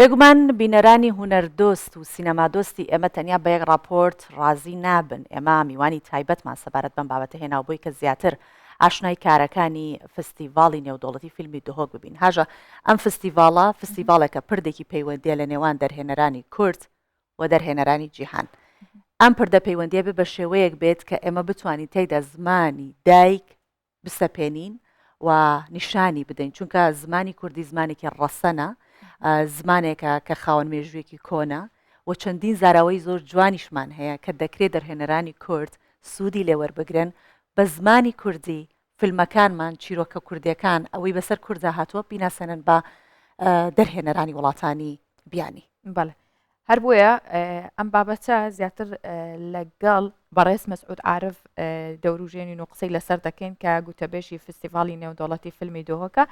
بێگومان بینەرانی هونەردۆست و سینەما دۆستی ئێمە تەنیا بە یەک راپۆرت ڕازی نابن. ئێمە میوانی تایبەتمان سەبارەت بەم بابەتە هێناو بۆی کە زیاتر ئاشنای کارەکانی فستیڤاڵی نێودوڵەتی فیلمی دهۆک ببین. هاژە ئەم فستیڤاڵە فستیڤاڵێکە پردێکی پەیوەندیە لە نێوان دەرهێنەرانی کورد و دەرهێنەرانی جیهان. ئەم پردە پەیوەندیە بە شێوەیەک بێت کە ئێمە بتوانین تێیدا زمانی دایک بسەپێنین و نیشانی بدەین، چونکە زمانی کوردی زمانێکی ڕەسەنە، زمانێکە کە خاوەن مێژوویەکی کۆنا و چەندین زاراوەی زۆر جوانیشمان هەیە کە دەکرێت دەرهێنەرانی کورد سوودی لێوەربگرن بە زمانی کوردی فیلمەکانمان، چیرۆکە کوردیەکان ئەوەی بەسەر کووردا هاتووە بیناسەنن بە دەرهێنەرانی وڵاتانی بیانی. بەڵێ هەر بۆیە ئەم بابەتە زیاتر لەگەڵ بەڕێز مەسعود عارف دەوروژێنین و قسەی لەسەر دەکەین کە گوتەبێژی فستیڤاڵی نێودوڵەتی فیلمی دهۆکە.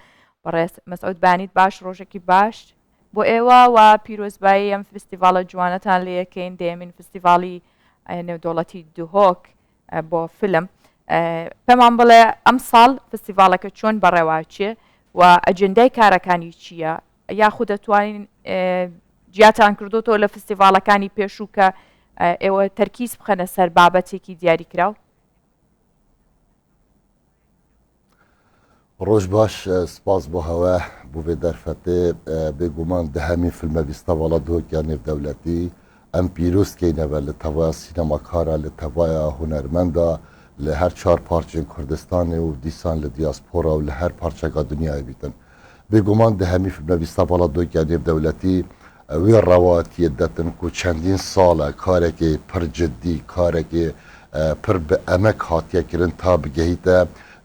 بەڕێز مەسعود بانیت باش، ڕۆژێکی باش بۆ ئێوە و پیرۆزبایی ئەم فستیڤاڵە جوانەتان لێ یەکەین دەیەمین فستیڤاڵی نێودوڵەتی دهۆک بۆ فیلم. پێمان بڵێ ئەم ساڵ فستیڤاڵەکە چۆن بەڕێواچێ و ئەجندای کارەکانی چییە، یاخود دەتوانین جیاتان کردوتەوە لە فستیڤاڵەکانی پێشوو کە ئێوە تەرکیز بخەنە سەر بابەتێکی دیاریکراو؟ ڕۆژ باش، سپاس بۆ هەوە بۆ بێ دەرفەتێ بێگومان دەهەمی فیلمە فستیڤاڵە دهۆکیان نێودەوڵەتی ئەم پیرۆزکەینەوە لە تەوایە سینەماکارە، لە تەوایە هونەرمەندە لە هەر چار پارچێن کوردستانی و دیسان لە دیاسپۆرا و لە هەر پارچەکە دنیای بیتن. بێگومان دەهەمی فیلمە فستیڤاڵە دهۆکیان نێودەوڵەتی وێ ڕەواتیە دەتن و چەندین ساڵە کارێکی پڕ جددی، کارێکی پڕ بە ئەمەک هاتیەکردن تا بگەیتە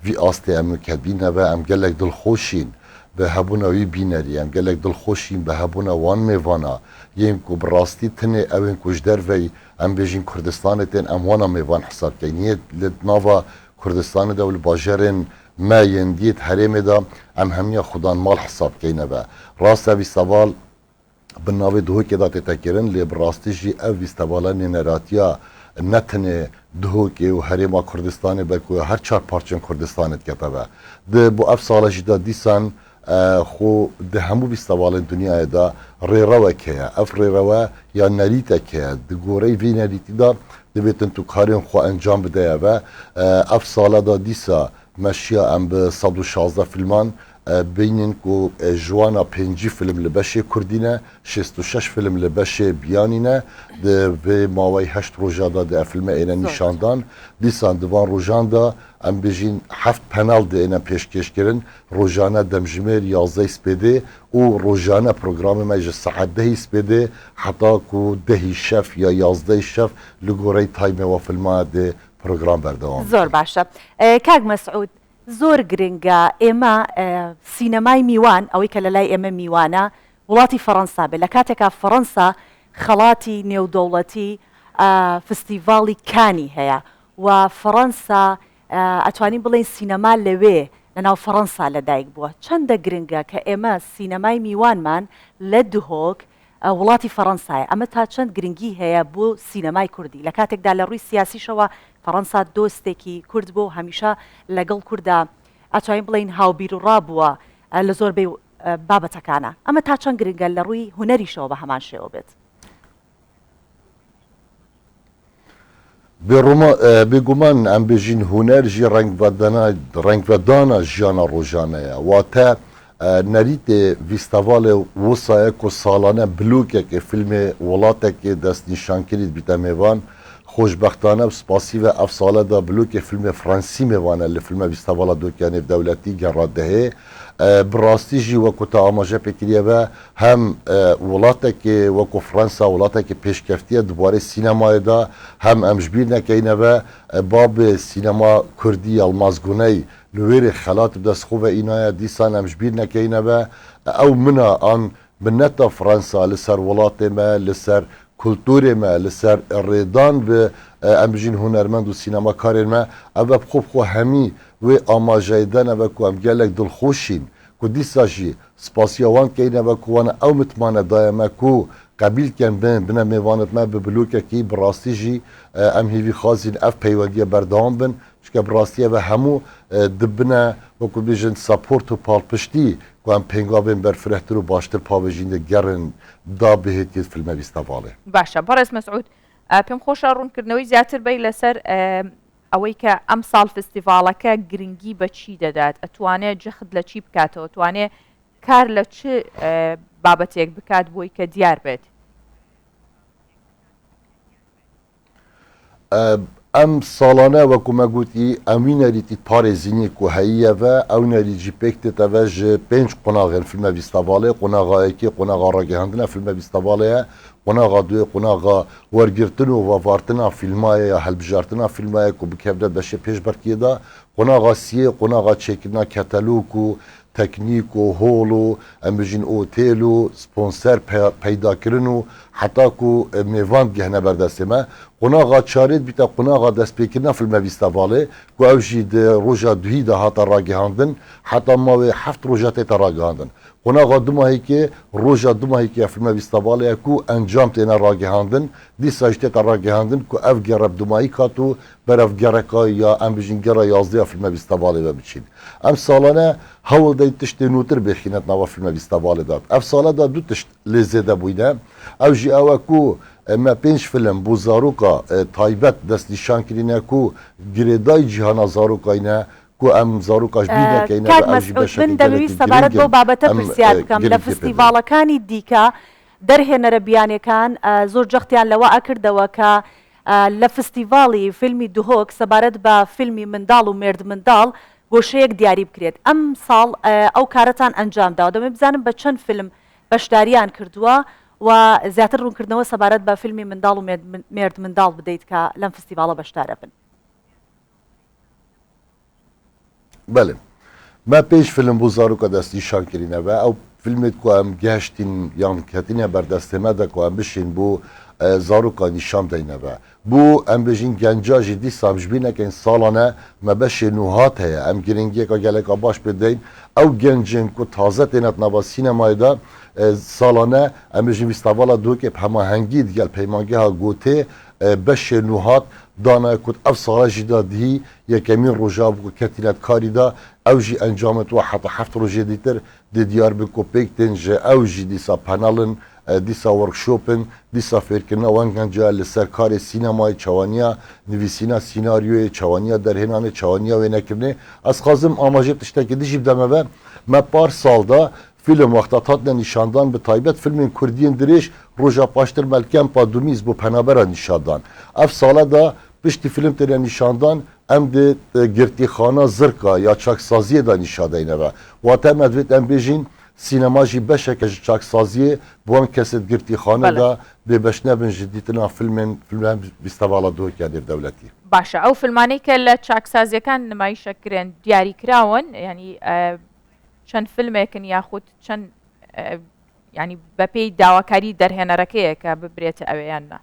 وی ئاستی ئەمکەبینەوە. ئەم gelek دڵخۆشین بە هەبوونەوەی بینەری، ئەم gelek دڵخۆشین بە هەبوونە وان mêvana yên ku bi rastî tinê ew ên ku ji dervey em bêjin Kurdistanê tên em wana mêvan hesabkeyn. Yê li nava Kurdistanê de li bajarên me yên dît herêmê de em hemiya xudan mal hesabkeyneve. Rast ev îsteval bi navê dihokê da têtekirin lê bi rastî jî ev îstevala nêneratiya ne tenê dihokê û herêma Kurdistanê belku her çar parçên Kurdistanê diketeve. Di bu ev sala jî de dîsan xwe di hemû îstevalên dunyayê de rêrewek heye. Ev rêrewe ya nerîtek heye. Di gorey vê nerîtî de dibêtin tu karên xwe encam bideye ve ev sala da dîsa meşiya em bi 116 filman beynin ku jwana 5 film li beşê Kurdî ne, 66 film li beşê biyanî ne, di vê mawey 8 roja da di filme êne nîşandan. Dîsan di van rojan da em bêjin 7 penal di êne pêşkêşkirin, rojane demjimêr 11 spêdê û rojane programê me ji saet 10 spêdê heta ku 10 şef ya 11 şef li gorey taymê wa filma dê program berdewam. زۆر باشە. کاک مەسعود، زۆر گرنگە ئێمە سینەمای میوان ئەوەی کە لە لای ئێمە میوانە وڵاتی فەڕەنسا بێت. لە کاتێکا فەڕەنسا خەڵاتی نێودەوڵەتی فستیڤاڵی کانی هەیە و فەڕەنسا ئەتوانین بڵێن سینەما لەوێ لەناو فەڕەنسا لەدایک بووە. چەندە گرنگە کە ئێمە سینەمای میوانمان لە دهۆک وڵاتی فەڕەنسایە. ئەمە تا چەند گرنگی هەیە بۆ سینەمای کوردی لە کاتێکدا لە ڕووی سیاسیشەوە فەڕەنسا دۆستێکی کورد بوو، هەمیشە لەگەڵ کووردا ئەتوانین بڵین هاوبیر و ڕابووە لە زۆربەی بابەتەکانە. ئەمە تا چەند گرنگە لە ڕووی هونەریشەوە بە هەمان شێوە بێت؟ بێگومان ئەم بێژین هونەر ژی ڕەنگڤەدانە ژیانە ڕۆژانەیە واتە نەریتێ فستیڤالê wisa ku salane blokekê filmê welatekê destnîşankirin bîte mêvan. Xoşbextane spasî ve ev sale da blokê filmê Fransî mêvan li filme festîvala dihokî nêvdewletî geradihê. Bi rastî jî wekû te amaje pêkiriye ve hem welatekê wekû Fransa welatekî pêşkeftiye dibarê sînemayê da hem em ji bîr nekeyne ve babê sînema Kurdî Yılmaz li wêrê xelat bi destxwe înaya dîsan em ji bîr nekeyne ve ew mina an bi neta Fransa li ser welatê me, li ser kulturê me, li ser rêdan bi em bijîn hunermend û sînemakarên me ev xwe hemî wê amajeyê dene ve ku em gelek dilxweşîn ku dîsa jî spasiya wan keyne ve ku wan ew mitmane daye me ku qebîlken bine mêvanit me bi bilokekî bi rastî jî em hêvî xwazîn ev peywendiye berdewam bin چکە بڕاستیە بە هەموو دبنە وەکو بێژن ساپۆرت و پاڵپشتی کو ئەم پێنگاوێن بەرفرەتر و باشتر پاوێژینە گەڕن دا بهێتیت فیلمە بیستەڤاڵێ باشە بەڕێز مەسعود پێم خۆشە ڕوونکردنەوەی زیاتر بی لەسەر ئەوەی کە ئەم ساڵ فستیڤالەکە گرنگی بە چی دەدات ئەتوانێت جەخت لە چی بکاتەوە توانێت کار لە چ بابەتێک بکات بۆی کە دیار بێت ئەم ساڵانە وەکومە گوتی ئەمی نەریتی پارێزینی و هەیەڤە ئەو نەریجی پێکتێتەڤە ژ 5 قۆناغێن فیلمە بیستەڤاڵێ قۆناغایەکی قۆناغا ڕاگەهاندنە فیلمە بیستەڤاڵەیە قۆناغا دوێ قۆناغا وەرگرتن و وەڤارتنا فیلمایە یا هەلبژارتنا فیلمایە و بکەبدە بەشێ پێشبەرکیەدا قۆناغا سیە قۆناغا چێکردنا کەتەلوک و تەکنیک و هۆڵ و ئەم بژین ئۆتێل و سپۆنسەر پەیداکردن و حتاک و میێوان گەهنە بەردەستێمە قۆناغا چارێت بیتە قۆناغا دەستپێکردنا فیلمە بیستەڤاڵێ کو ئەو ژی ڕۆژا دویدا هاتە ڕاگەهاندن حتا ماوێ 7 ڕۆژە تێتە ڕاگەهاندن قۆناغا دوماهێکێ ڕۆژا دوماهێکە فیلمە بیستەڤاڵەیە کو ئەنجام تێنە ڕاگەهاندن دیساژ تێتە ڕاگەهاندن کو ئەف گەڕە دومایی کات و بەرەف گەڕەکە یا ئەم بژین گەڕە یازدەیە فیلمە بیستەڤاڵێ بە بچین ئەم ساڵانە هەوڵ دەیت تشتێ نووتر بێخینەت ناوە فیلمە بیستەڤاڵێدات ئەف ساڵەدا دوو تشت لێ زێدە بووینە ئەو ژی ئەوە کو ئەمە 5 فیلم بۆ زارۆکە تایبەت دەستنیشان کردینە کو گرێدای جیهانە زارۆکاینە کو ئەم زارۆکاش بینەکەینە من دەویست سەبارەت بۆ بابەتە پرسیار بکەم لە فستیڤاڵەکانی دیکە دەرهێنەرە بیانەکان زۆر جەختیان لەوە ئەکردەوە کە لە فستیڤاڵی فیلمی دهۆک سەبارەت بە فیلمی منداڵ و مێرد منداڵ گۆشەیەک دیاری بکرێت ئەم ساڵ ئەو کارەتان ئەنجامداوە دەمێ بزانم بە چەند فیلم بەشداریان کردووە و زیاتر ڕوونکردنەوە سەبارەت بە فیلمی منداڵ و مێرد منداڵ بدەیت کە لەم فستیڤاڵە بەشدارە بن بەێ ما 5 فیلم بۆ زارۆکە دەستنیشان کردینەوە ئەو فیلمێت کو ئەم گەشتین یان کەتینە بەردەستێمەدا کو ئەم بشین بۆ زارۆکە نیشان دەینەوە بۆ ئەم بژین گەنجاژی دیسا بژبینەکەین ساڵانە مە بەشێ نوهات هەیە ئەم گرنگیەکە گەلێکە باش بدەین ئەو گەنجن کو تازە تێنەت ناوە سینەمایدا ساڵانە ئەم بژین ویستاڤاڵە دووکێ هەماهەنگی دیگەل پەیمانگەها گوتێ بەشێ نوهات دانای کوت ئەف ساڵژیدا دیهی یەکەمین ڕۆژا بوو کەتینەت کاریدا ئەو ژی ئەنجامت وە حتا 7 ڕۆژێ دیتر دێ دیار بکۆپێکتن ژە ئەو ژی دیسا پەناڵن دیسا وەرکشۆپن دیسا فێرکردنە وەنگەنجە لەسەر کارێ سینەمای چاوانیا نویسینە سیناریۆیە چاوانیا دەرهێنانێ چاوانیا وێنەکردنێ ئەس خازم ئاماژێ تشتێکی دیژی بدەمەوە مە پار ساڵدا فیلم وەختا هاتنە نیشاندان بە تایبەت فیلمین کوردیین درێژ ڕۆژا پاشتر مەلکەم پادومیز بۆ پەنابەرە نیشاندان ئەف ساڵەدا پشتی فیلم تێنە نیشاندان ئەم دێ گرتیخانە زرکە یا چاکسازیەدا نیشادەینەوە واتە مەدوێت ئەم بێژین سینەماژی بەشێکە چاکسازیە بۆ ئەم کەسێت گرتیخانەدا بێ بەش نەبن ژ دیتنا فیلمێن بیستەڤاڵە دۆکیا دەردەولەتی باشە ئەو فیلمانەی کە لە چاکسازیەکان نمایشەکرێن دیاریکراون ینی چەند فیلمێکن یاخود چەند ینی بەپێی داواکاری دەرهێنەرەکەیە کە ببرێتە ئەوەیاننا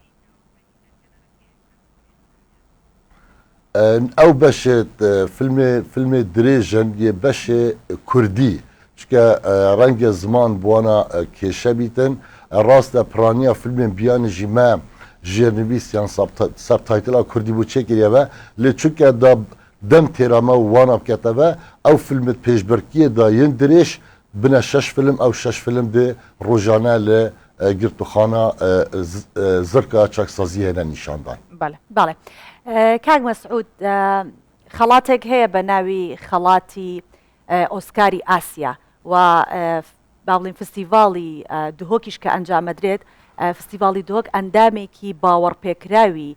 ئەو بەشێت فیلمێ درێژن یە بەشێ کوردی چکە ڕەنگە زمان بوانە کێشە بیتن ڕاستە پرانیە فیلمێن بیانژی مە ژێرنویسیان سەبتایتڵا کوردی بوو چێکریەوە لێ چونکە دەم تێرامە و وانە بکەتەوە ئەو فیلمت پێشبەرکیەدا یەن درێژ بنە 6 فیلم ئەو 6 فیلم دێ ڕۆژانە لە گرتوخانە زرکە چاکسازی هێنە نیشاندان باڵێ کاک مەسعود خەڵاتێک هەیە بە ناوی خەڵاتی ئۆسکاری ئاسیا و باڵین فستیڤاڵی دهۆکیش کە ئەنجامەدرێت فستیڤاڵی دهۆک ئەندامێکی باوەڕپێکراوی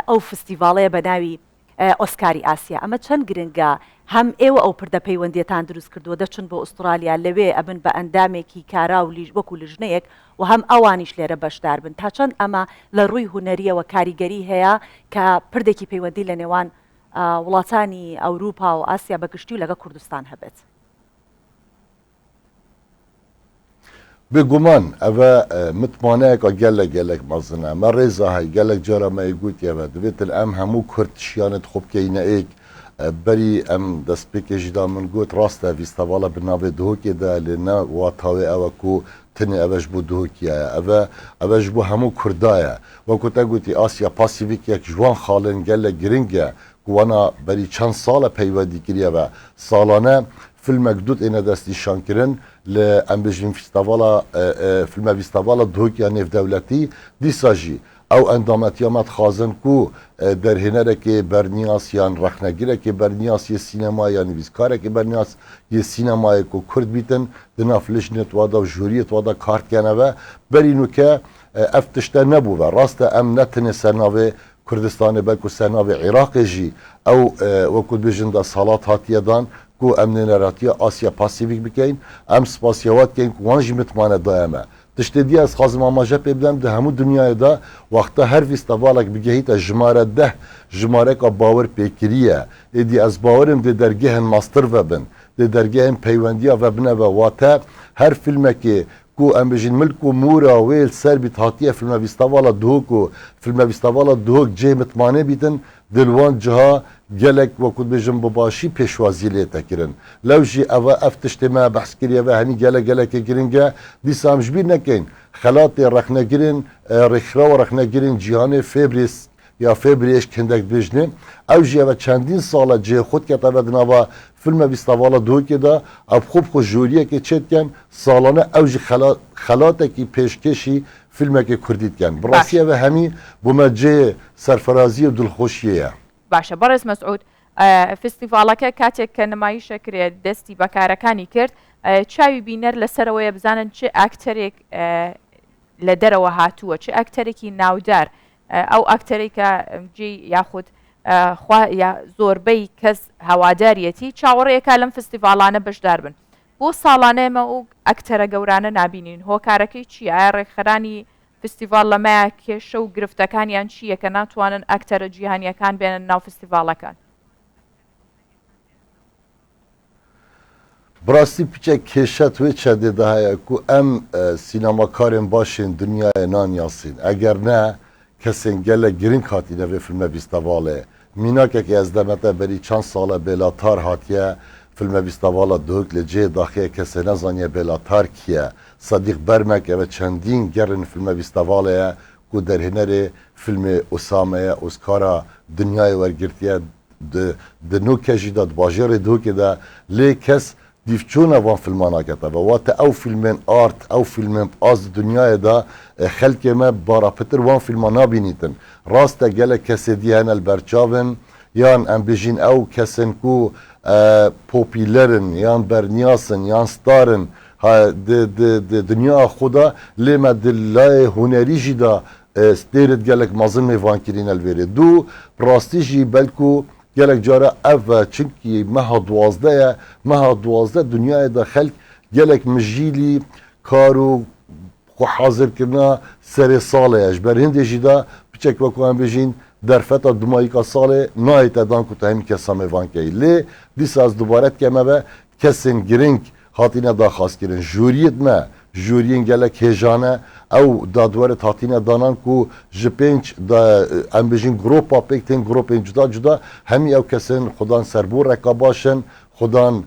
ئەو فستیڤاڵەیە بە ناوی ئۆسکاری ئاسیا ئەمە چەند گرنگە هەم ئێوە ئەو پردە پەیوەندیەتان دروست کردووە دەچن بۆ ئوسترالیا لەوێ ئەبن بە ئەندامێکی کارا و وەکو لژنەیەک و هەم ئەوانیش لێرە بەشدار بن تا چەند ئەمە لە ڕووی هوەریەوە کاریگەری هەیە کە پردێکی پەیوەندی لە نێوان وڵاتانی ئەوروپا و ئاسیا بەگشتی و لەگە کوردستان هەبێت بێگومان ئەوە متمانەیەکە گەلێک گەلێک مەزنە مە ڕێزا هەی گەلێک جارەمەی گوتیەوە دەبێتن ئەم هەموو کورتشیانت خۆبکەینەیەک بەری ئەم دەستپێکێژیدا من گوت ڕاستە ویستەواڵە بناوێت دهۆکێدا لێنە واتاوێ ئەوە و تنێ ئەوەش بۆ دهۆکیایە ئەوەش بۆ هەموو کوردایە وەکو تە گوتی ئاسیا پاسیڤیکێک جوان خاڵن گەلە گرنگە وانا بری چند سال پیوندی کریه و سالانه فیلمک دوت اینه دستی شانکرن لام بجیم فیلم فیستیوالا دوک یا نف دولتی دیساجی او اندامتیامت خازن کو در هنره که برنیاس یان رخنگیره که برنیاس یه سینما یا نویسکاره که برنیاس یه سینمای کو کرد بیتن دنافلش نتوادا و جوریت وادا کارت کنه و برینو که افتشته نبوه راست ام نتنه سرناوه کردستان بلکو سرناوه عراق جی او وکود بجن دا سالات هاتیه دان کو ام نراتیه آسیا پاسیفیک بکین ام سپاسیوات کین کو وانجی متمانه دائمه تشتدی از خازم آماجه پیبدم ده همو دنیای دا وقتا هر فیستیوالک بگهیت جماره ده جماره که باور پیکریه ایدی از باورم ده درگه ماستر وبن ده درگه پیوندی وبنه و واتا هر فیلمه که کو ام بجین ملکو مورا ویل سر بیت هاتیه فیلم فیستیوالا دوکو فیلم فیستیوالا دوک جه متمانه بیتن دلوان جها گلک وکود بجن بباشی پیشوازی لیتا کرن لو جی او افتشتی ما بحث کریه و هنی گلک گرنگه دیسا هم جبیر نکن خلات رخنه گرن رخرا و رخنه گرن جیهان فبریس یا فبریش کندک بجنه او جی او چندین ساله جه خود که تبدنا و فیلم فیستیوالا دوکی دا اب خوب جوریه که چید کن سالانه او جی خلاته که پیشکشی فیلمه که کردید کن براسیه و همی بومجه سرفرازی و دلخوشیه باشە بەڕێز مەسعود فستیڤالەکە کاتێک کە نمایشە کرێت دەستی بەکارەکانی کرد چاوی بینەر لەسەرەوەیە بزانن چه ئاکتەرێک لە دەرەوە هاتووە چه ئاکتەرێکی ناودار ئەو ئاکتەرێک کە جێ یاخود زۆربەی کەس هەوادارەتی چاوەڕێیەکە لەم فستیڤالانە بەشدار بن بۆ ساڵانەیەمە و ئەکتەرە گەورانە نابینین هۆکارەکەی چیە ئایا ڕێکخەرانی فستیڤال لەمایە کێشە و گرفتەکانیان چییە کە ناتوانن ئەکتەرە جیهانیەکان بێنن ناو فستیڤالەکان براستی پیچه کشت و چده ده هیا کو ام سینماکارن باشین دنیای نان یاسین اگر نه کسین گله گرین کاتینه و فیلم فستیواله میناکه که از دمته بری چند ساله بلاتار هاتیه فیلم فستیوالا دوک لجه داخل کسی نزانیه بلاتار کیه صدیق برمک و چندین گرن فیلم فستیواله کو در هنر فیلم اسامه اسکارا دنیای ورگرتیه دنو کشی داد باجر دوکی ده لی کس دیفچونه وان فیلمانا کتبه وات او فیلمن آرت او فیلمن از دنیای دا خلک ما بارا پتر وان فیلمانا بینیتن راست گله کسی دیهن البرچاون یان ام بجین او کسن کو پوپیلرن یان برنیاسن یان ستارن دنیا خدا لیما دلای هنری جدا استیرد گلک مازن میوان کرین الویره دو راستی جی بلکو گلک جاره اف چنکی مها دوازده دنیای دا خلق گلک مجیلی کارو خو حاضر کرنا سر ساله اش بر هنده جدا بچک وکو هم بجین در فتا دماییکا ساله نایت ادان کتا همی کسا میوان که لی دیس از دوبارت که ما کسین گرنگ هاتینه دا خواست کرن جوریت ما جورین گلک هجانه او دادوارت هاتینه دانان کو جپنج دا ام بجین گروپا پیکتین گروپین جدا همی او کسین خودان سربور رکا باشن خودان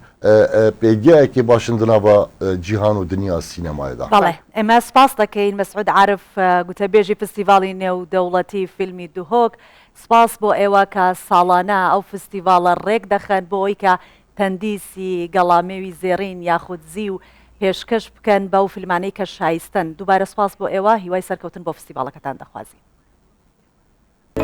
پیگه که باشن دنوا جیهان و دنیا سینمای دا بله اما سپاس دکین مسعود عارف گوتبیجی فستیوالی نو دولتی فیلمی دوهوک سپاس بو ایوا که سالانه او فستیوال ریک دخن بو ای که تندیسی گلامیوی زیرین یاخود زیو پێشکەش بکەن بەو فیلمانەی کە شایستن دووبارە سپاس بۆ ئێوە هیوای سەرکەوتن بۆ فستیڤالەکەتان دەخوازی